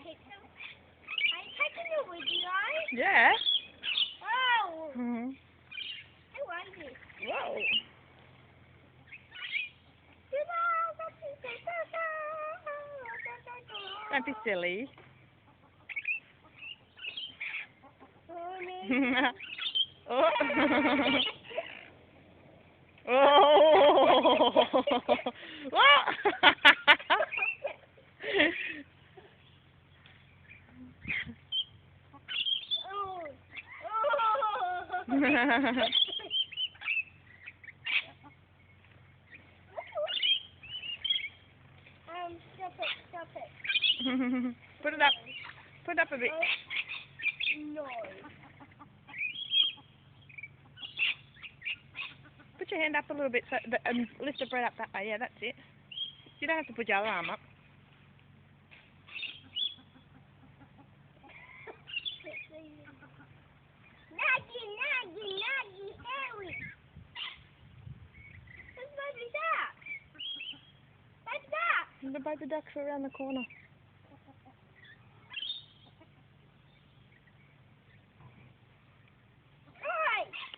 Are you taking a video? Yeah. Oh, Mm-hmm. I like it. Whoa. Don't be silly. Oh. Oh. Stop it. Put it up. Put it up a bit. No. Put your hand up a little bit so lift the bread up that way. Yeah, that's it. You don't have to put your other arm up. Naggy, Harry. Where's baby duck? Baby duck. The baby ducks are around the corner.